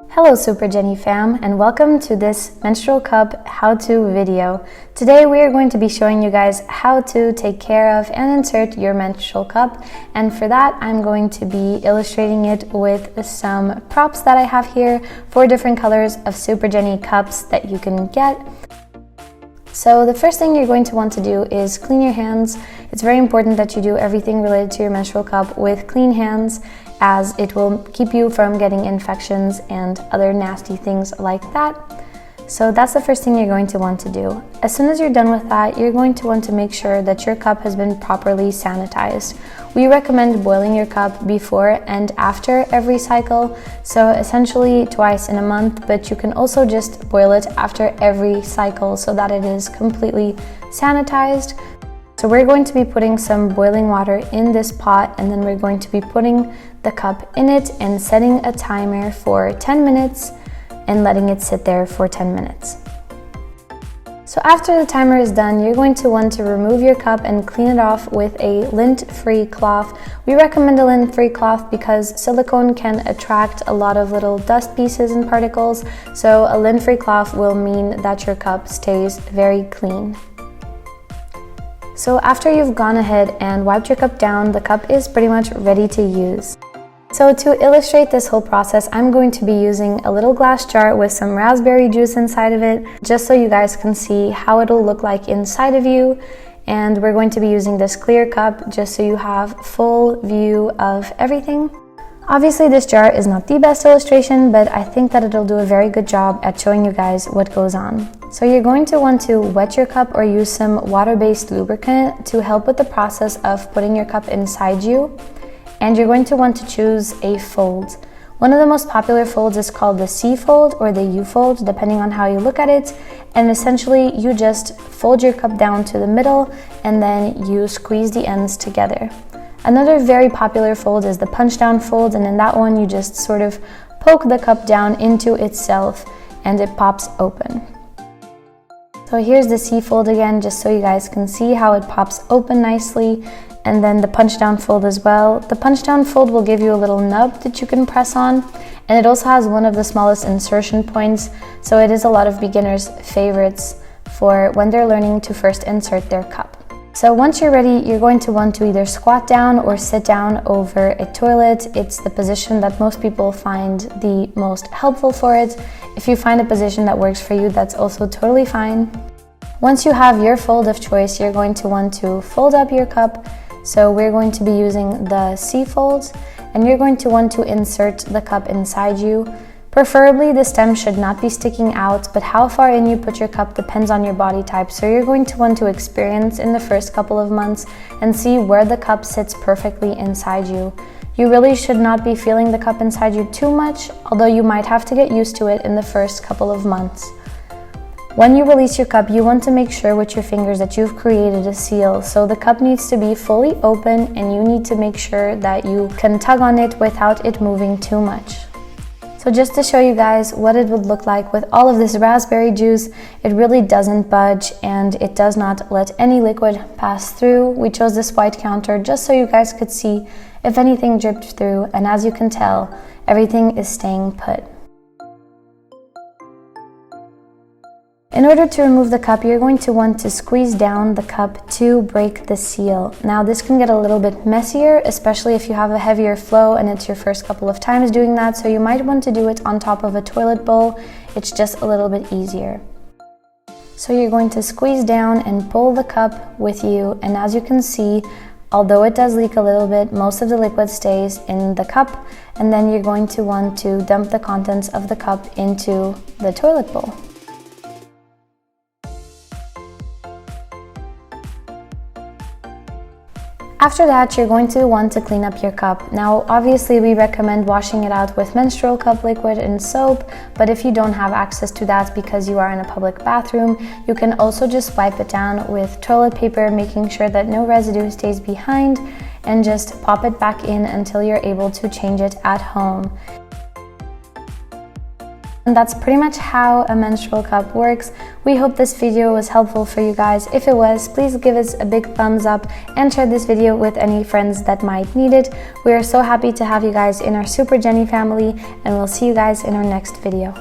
Hello Super Jennie Fam, and welcome to this menstrual cup how-to video. Today we are going to be showing you guys how to take care of and insert your menstrual cup, and for that I'm going to be illustrating it with some props that I have here, 4 different colors of Super Jennie cups that you can get. So the first thing you're going to want to do is clean your hands. It's very important that you do everything related to your menstrual cup with clean hands, as it will keep you from getting infections and other nasty things like that. So that's the first thing you're going to want to do. As soon as you're done with that, you're going to want to make sure that your cup has been properly sanitized. We recommend boiling your cup before and after every cycle, so essentially twice in a month, but you can also just boil it after every cycle so that it is completely sanitized. So we're going to be putting some boiling water in this pot, and then we're going to be putting the cup in it and setting a timer for 10 minutes and letting it sit there for 10 minutes. So after the timer is done, you're going to want to remove your cup and clean it off with a lint-free cloth. We recommend a lint-free cloth because silicone can attract a lot of little dust pieces and particles, so a lint-free cloth will mean that your cup stays very clean. So after you've gone ahead and wiped your cup down, the cup is pretty much ready to use. So to illustrate this whole process, I'm going to be using a little glass jar with some raspberry juice inside of it, just so you guys can see how it'll look like inside of you. And we're going to be using this clear cup just so you have full view of everything. Obviously this jar is not the best illustration, but I think that it'll do a very good job at showing you guys what goes on. So you're going to want to wet your cup or use some water-based lubricant to help with the process of putting your cup inside you. And you're going to want to choose a fold. One of the most popular folds is called the C fold or the U fold, depending on how you look at it. And essentially you just fold your cup down to the middle and then you squeeze the ends together. Another very popular fold is the punch down fold, and in that one you just sort of poke the cup down into itself and it pops open. So here's the C fold again, just so you guys can see how it pops open nicely, and then the punch down fold as well. The punch down fold will give you a little nub that you can press on, and it also has one of the smallest insertion points, so it is a lot of beginners' favorites for when they're learning to first insert their cup. So once you're ready, you're going to want to either squat down or sit down over a toilet. It's the position that most people find the most helpful for it. If you find a position that works for you, that's also totally fine. Once you have your fold of choice, you're going to want to fold up your cup. So we're going to be using the C fold, and you're going to want to insert the cup inside you. Preferably the stem should not be sticking out, but how far in you put your cup depends on your body type, so you're going to want to experience in the first couple of months and see where the cup sits perfectly inside you. You really should not be feeling the cup inside you too much, although you might have to get used to it in the first couple of months. When you release your cup, you want to make sure with your fingers that you've created a seal, so the cup needs to be fully open and you need to make sure that you can tug on it without it moving too much. So just to show you guys what it would look like with all of this raspberry juice, it really doesn't budge and it does not let any liquid pass through. We chose this white counter just so you guys could see if anything dripped through, and as you can tell, everything is staying put. In order to remove the cup, you're going to want to squeeze down the cup to break the seal. Now this can get a little bit messier, especially if you have a heavier flow and it's your first couple of times doing that, so you might want to do it on top of a toilet bowl. It's just a little bit easier. So you're going to squeeze down and pull the cup with you, and as you can see, although it does leak a little bit, most of the liquid stays in the cup, and then you're going to want to dump the contents of the cup into the toilet bowl. After that, you're going to want to clean up your cup. Now, obviously we recommend washing it out with menstrual cup liquid and soap, but if you don't have access to that because you are in a public bathroom, you can also just wipe it down with toilet paper, making sure that no residue stays behind, and just pop it back in until you're able to change it at home. And that's pretty much how a menstrual cup works. We hope this video was helpful for you guys. If it was, please give us a big thumbs up and share this video with any friends that might need it. We are so happy to have you guys in our Super Jennie family, and we'll see you guys in our next video.